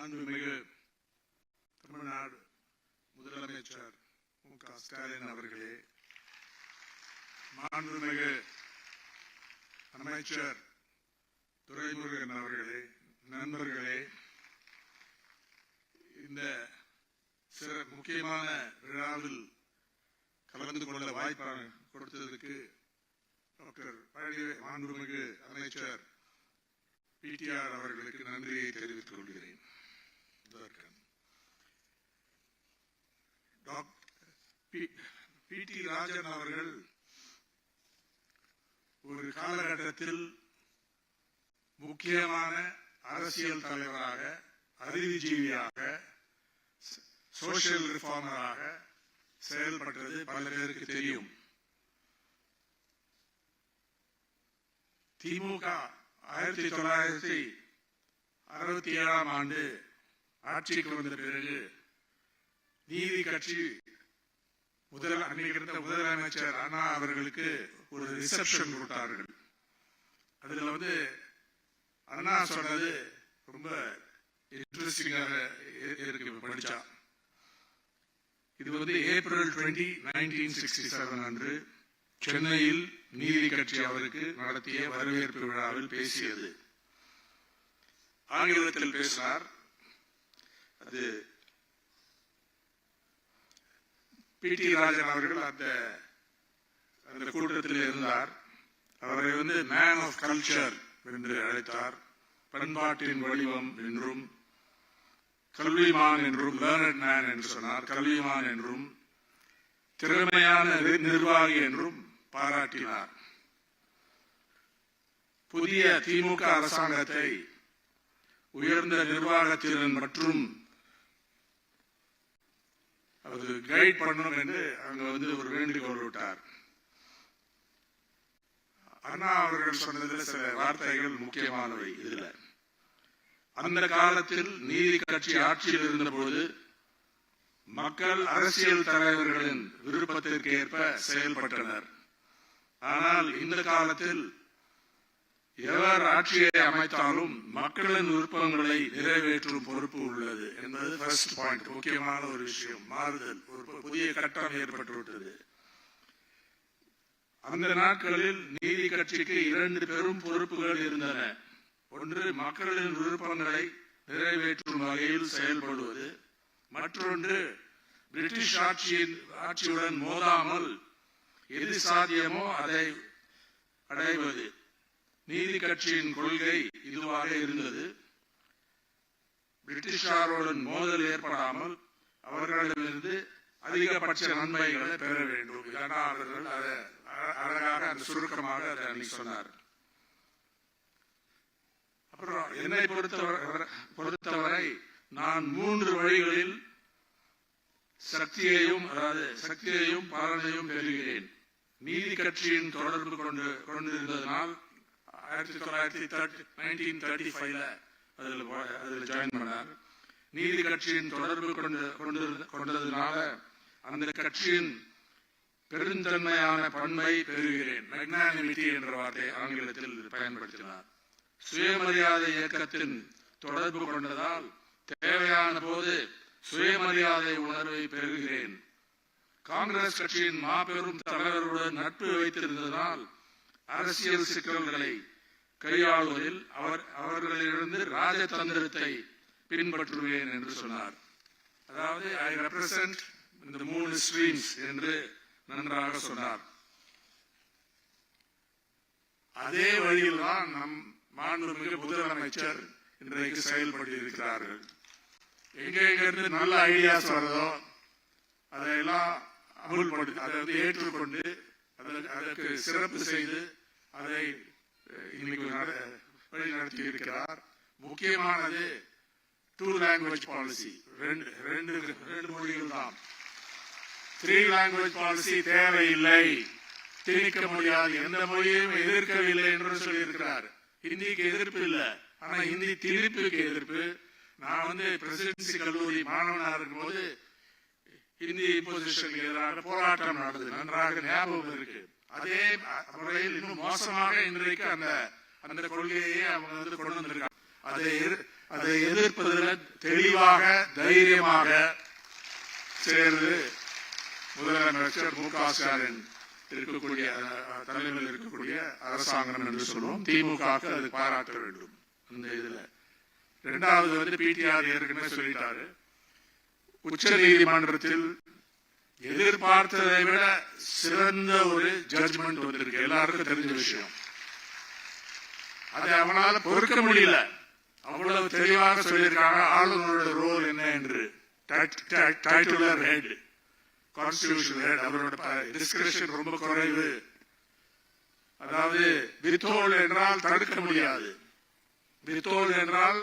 மாண்புமிகு தமிழ்நாடு முதலமைச்சர் மு.க. ஸ்டாலின் அவர்களே, மாண்புமிகு அமைச்சர் துரைமுருகன் அவர்களே, நண்பர்களே, இந்த முக்கியமான விழாவில் கலந்து கொள்ள வாய்ப்பாக கொடுத்ததற்கு டாக்டர் மாண்புமிகு அமைச்சர் பிடிஆர் அவர்களுக்கு நன்றியை தெரிவித்துக் கொள்கிறேன். பி.டி. ராஜன் அவர்கள் ஒரு காலகட்டத்தில் முக்கியமான அரசியல் தலைவராக, அறிவுஜீவியாக, சோசியல் ரிஃபார்மராக செயல்பட்டது பல பேருக்கு தெரியும். திமுக 1967ஆம் ஆண்டு ஆட்சிக்கு வந்த பிறகு நீதி கட்சி முதலமைச்சர் அண்ணா அவர்களுக்கு ஒரு ரிசப்ஷன் கொடுத்தார்கள். அதுல அண்ணா சொன்னது ரொம்ப இன்ட்ரெஸ்டிங்காக இருக்கு. படிச்சா இது ஏப்ரல் 20, 1967 அன்று சென்னையில் நீதி கட்சி அவருக்கு நடத்திய வரவேற்பு விழாவில் பேசியது. ஆங்கிலத்தில் பேசினார். அது பி.டி. ராஜன் அவர்கள் அந்த கூட்டத்தில் இருந்தார். அவரை மேன் ஆஃப் கல்ச்சர் என்று அழைத்தார். பண்பாட்டின் வடிவம் என்றும், கல்விமான் என்றும், லேர்னட் மேன் என்று சொன்னார். கல்விமான் என்றும், திறமையான நிர்வாகி என்றும் பாராட்டினார். புதிய திமுக அரசாங்கத்தை உயர்ந்த நிர்வாகத்திறன் மற்றும் அது கைட் பண்ணணும் என்று அங்க ஒரு வேண்டுகோள் விட்டார். அண்ணா அவர்கள் சொன்னதில் சில வார்த்தைகள் முக்கியமானவை. இதுல அந்த காலத்தில் நீதி கட்சி ஆட்சியில் இருந்தபோது மக்கள் அரசியல் தலைவர்களின் விருப்பத்திற்கு ஏற்ப செயல்பட்டனர். ஆனால் இந்த காலத்தில் எவர் ஆட்சியை அமைத்தாலும் மக்களின் விருப்பங்களை நிறைவேற்றும் பொறுப்பு உள்ளது என்பது ஃபர்ஸ்ட் பாயிண்ட். முக்கியமான ஒரு விஷயம். மாறுதல், ஒரு புதிய கட்டம் ஏற்பட்டுவிட்டது. அந்த நாட்களில் நீதி கட்சிக்கு 2 பெரும் பொறுப்புகள் இருந்தன. ஒன்று, மக்களின் விருப்பங்களை நிறைவேற்றும் வகையில் செயல்படுவது. மற்றொன்று, பிரிட்டிஷ் ஆட்சியுடன் மோதாமல் எது சாத்தியமோ அதை அடைவது. நீதி கட்சியின் கொள்கை இதுவாக இருந்தது. பிரிட்டிஷாருடன் மோதல் ஏற்படாமல் அவர்களிடமிருந்து அதிகபட்ச நன்மைகளை பெற வேண்டும். அவர்கள் அழகாக அந்த சுருக்கமாக அதை சொன்னார். அப்புறம் என்னை பொறுத்தவரை நான் 3 வழிகளில் சக்தியையும் பலனையும் பெறுகிறேன். நீதி கட்சியின் தொடர்பு கொண்டிருந்ததனால் 1935 அதில் ஜாயின் பண்ணார். நீதி கட்சியின் தொடர்பு கொண்டதுனால அந்த கட்சியின் பெருந்தன்மையான பண்பை பெறுகிறேன். மேக்னானிமிட்டி என்ற வார்த்தை ஆங்கிலத்தில் பயன்படுத்தினார். சுயமரியாதை இயக்கத்தின் தொடர்பு கொண்டதால் தேவையான போது சுயமரியாதை உணர்வை பெறுகிறேன். காங்கிரஸ் கட்சியின் மாபெரும் தலைவர்களுடன் நட்பு வைத்திருந்ததால் அரசியல் சிக்கல்களை கையாளுவதில் அவர்களிலிருந்து ராஜதந்திரத்தை பின்பற்றுவேன் என்று சொன்னார். அதாவது ஐ ரெப்ரசன்ட் இந்த 3 ஸ்ட்ரீம்ஸ் என்று நன்றாக சொன்னார். அதே வழியில் தான் நம் மாண்புமிகு முதலமைச்சர் இன்றைக்கு செயல்பட்டு இருக்கிறார்கள். எங்கிருந்து நல்ல ஐடியாஸ் வருதோ அதையெல்லாம் அமுல்படுத்தி, அதை ஏற்றுக்கொண்டு அதற்கு சிறப்பு செய்து அதை இன்னைக்கு வழி நடத்தி இருக்கிறார். முக்கியமானது 2 லாங்குவேஜ் பாலிசி. 2 மொழிகள் தான். 3 லாங்குவேஜ் பாலிசி தேவையில்லை, திணிக்க முடியாது, எந்த மொழியும் எதிர்க்கவில்லை என்று சொல்லியிருக்கிறார். ஹிந்திக்கு எதிர்ப்பு இல்லை, ஆனா ஹிந்தி திணிப்புக்கு எதிர்ப்பு. நான் பிரசிடென்சி கல்லூரி மாணவனாக இருக்கும் போது ஹிந்தி இம்போசிஷனுக்கு எதிராக போராட்டம் நடந்தது, நன்றாக ஞாபகம் இருக்கு. அதே முறையில் இன்னும் மோசமாக இன்றைக்கு அந்த கொள்கையை அவங்க கொண்டு வந்திருக்காங்க. அதை எதிர்ப்பதில் தெளிவாக தைரியமாக சேர்ந்து முதலமைச்சர் மு க ஸ்டாலின் இருக்கக்கூடிய தலைமையில் இருக்கக்கூடிய அரசாங்கம் என்று சொல்லுவோம். திமுக அது பாராட்ட வேண்டும். அந்த இதுல இரண்டாவது பிடிஆர் ஏற்கனவே சொல்லிட்டாரு. உச்ச நீதிமன்றத்தில் எதிர்பார்த்ததை விட சிறந்த ஒரு ஜட்ஜ்மெண்ட் வந்திருக்கு. எல்லாருக்கும் தெரிஞ்ச விஷயம். அதை அவனால பொறுக்க முடியல. அவ்வளவு தெளிவாக சொல்லியிருக்காங்க. ஆளுநரோட ரோல் என்ன என்று டைட்டிலர் ஹெட், கான்ஸ்டிடியூஷன் ஹெட், அவரோட டிஸ்கிரிப்ஷன் ரொம்ப குறைவு. அதாவது வித்தோல் என்றால் தடுக்க முடியாது, வித்தோல் என்றால்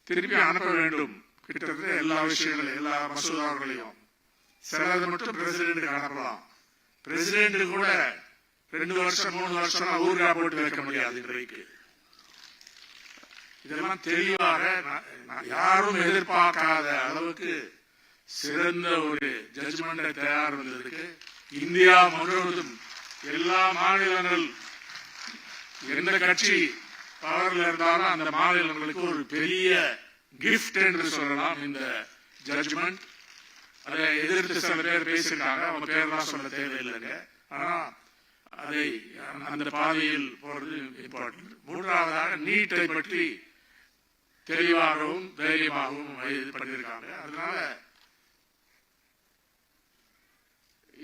திருப்பி அனுப்ப வேண்டும். கிட்டத்தட்ட எல்லா விஷயங்களையும் எல்லா மசோதாக்களையும் சிலது மட்டும் பிரசிடென்ட் அனுப்பலாம். பிரசிடென்ட் கூட 2 வருஷம் 3 வருஷம் ஊர்கா போட்டு வைக்க முடியாது. இன்றைக்கு இதெல்லாம் தெளிவாக யாரும் எதிர்பார்க்காத அளவுக்கு சிறந்த ஒரு ஜட்ஜ்மெண்டை தயார் வந்ததுக்கு இந்தியா முழுவதும் எல்லா மாநிலங்கள் எந்த கட்சி பவர்ல இருந்தாலும் அந்த மாநிலங்களுக்கு ஒரு பெரிய கிஃப்ட் என்று சொல்லலாம் இந்த ஜட்ஜ்மெண்ட். அதை எதிர்த்து சில பேர் பேசியிருக்காங்க. அவங்க பேர்லாம் சொல்ல தேவையில்லைங்க. ஆனா அதை அந்த பாதையில் போறது இம்பார்ட்டன்ட். மூன்றாவதாக நீட்டை பற்றி தெளிவாகவும் தைரியமாகவும் இது பண்ணியிருக்காங்க. அதனால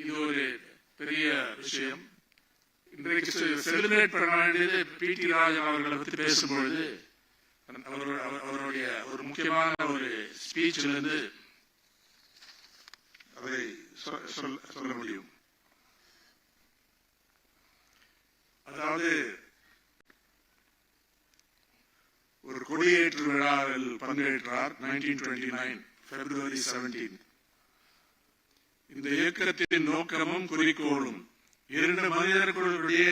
இது ஒரு பெரிய விஷயம். இன்றைக்கு செலிபிரேட் பண்ண வேண்டியது பி.டி. ராஜன் அவர்களை பற்றி பேசும்பொழுது அவருடைய ஒரு முக்கியமான ஒரு ஸ்பீச்ல இருந்து அதை சொல்ல முடியும். அதாவது ஒரு கொடியேற்று விழாவில் பங்கேற்றார் 1929 February 17. இந்த இயக்கத்தின் நோக்கமும் குறிக்கோளும் 2 மனிதர்களுடைய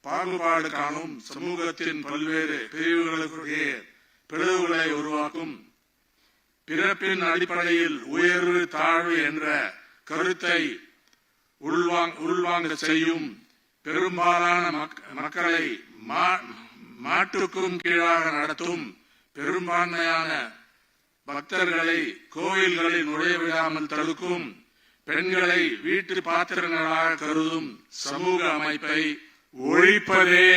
பாகுபாடு காணும் சமூகத்தின் பல்வேறு பிரிவுகளுடைய பிளவுகளை உருவாக்கும், பிறப்பின் அடிப்படையில் உயர்வு தாழ்வு என்ற கருத்தை உள்வாங்க செய்யும், பெரும்பாலான மக்களை மாட்டுக்கும் கீழாக நடத்தும், பெரும்பான்மையான பக்தர்களை கோயில்களில் நுழைய விடாமல் தடுக்கும், பெண்களை வீட்டு பாத்திரங்களாக கருதும் சமூக அமைப்பை ஒழிப்பதே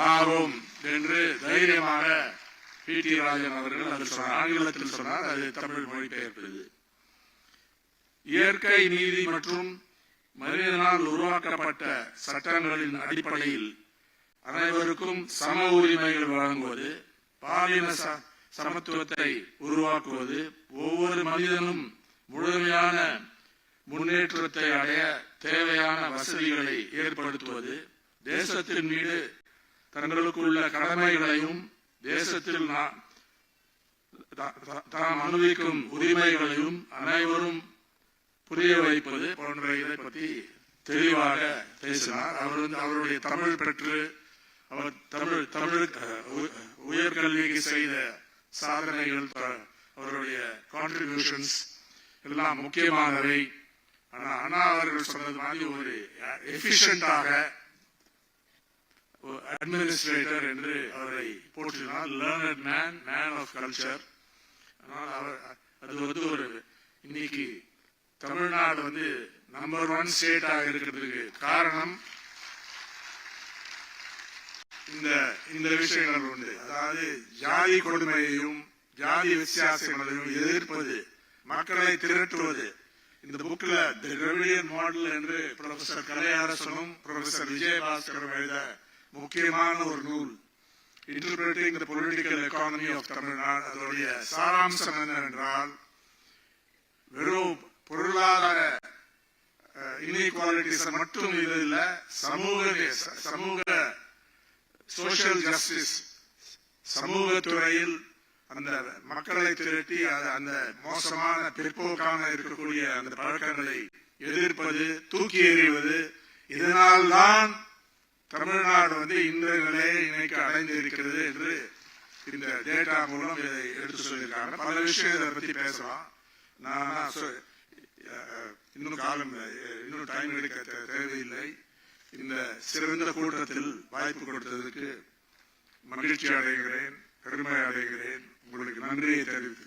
ஆகும் என்று தைரியமாக பி.டி. ராஜன் அவர்கள் அதில் சொன்னார். ஆங்கிலத்தில் சொன்னார், அது தமிழ் மொழிபெயர்ப்பது. இயற்கை நீதி மற்றும் மனிதனால் உருவாக்கப்பட்ட சட்டங்களின் அடிப்படையில் அனைவருக்கும் சம உரிமைகள் வழங்குவது, பாலின சமத்துவத்தை உருவாக்குவது, ஒவ்வொரு மனிதனும் முழுமையான முன்னேற்றத்தை அடைய தேவையான வசதிகளை ஏற்படுத்துவது, தேசத்தின் மீது தங்களுக்கு உள்ள கடமைகளையும் தேசத்தில் தாம் அனுபவிக்கும் உரிமைகளையும் அனைவரும் புரிய வைப்பது போன்ற இதை பற்றி தெளிவாக பேசினார். அவருடைய தமிழ் பெற்று அவர் தமிழ் உயர்கல்விக்கு செய்த சாதனைகள், அவருடைய கான்ட்ரிபியூஷன்ஸ் எல்லாம் முக்கியமானவை. அண்ணா அவர்கள் சொன்னது மாதிரி ஒரு எஃபிஷியன்டாக அட்மினிஸ்ட்ரேட்டர் என்று அவரை போற்றினார். Learned man of culture. அது ஒரு இன்னைக்கு தமிழ்நாடு நம்பர் 1 ஸ்டேட்டாக இருக்கிறதுக்கு காரணம் இந்த விஷயங்கள் உண்டு. அதாவது ஜாதி கொடுமையையும் ஜாதி வித்தியாசங்களையும் எதிர்ப்பது, மக்களை திரட்டுவது. இந்த புக்ல தி டிராவிடியன் மாடல் என்று ப்ரொஃபசர் கலையரசனும் ப்ரொஃபசர் விஜயபாஸ்கரும் எழுத முக்கியமான ஒரு நூல், interpreting the political economy of Tamil Nadu. அதோடைய சாராம்சம் என்னவென்றால், வெறும் பொருளாதார இன்இக்வாலிட்டிஸ் மட்டும் இது இல்ல, சமூக சோசியல் ஜஸ்டிஸ், சமூக துறையில் அந்த மக்களை திரட்டி அந்த மோசமான பிற்போக்கான இருக்கக்கூடிய அந்த பழக்கங்களை எதிர்ப்பது, தூக்கி எறிவது. இதனால்தான் தமிழ்நாடு இந்த நிலையை இன்னைக்கு அடைந்து இருக்கிறது என்று இந்த டேட்டா மூலம் இதை எடுத்து சொல்லியிருக்காங்க. பல விஷயம் இதை பத்தி பேசலாம். நான் இன்னும் டைம் எடுக்க தேவையில்லை. இந்த சிறந்த கூட்டத்தில் வாய்ப்பு கொடுத்ததுக்கு மகிழ்ச்சி அடைகிறேன், பெருமை அடைகிறேன். உங்களுக்கு நன்றியை தெரிவித்து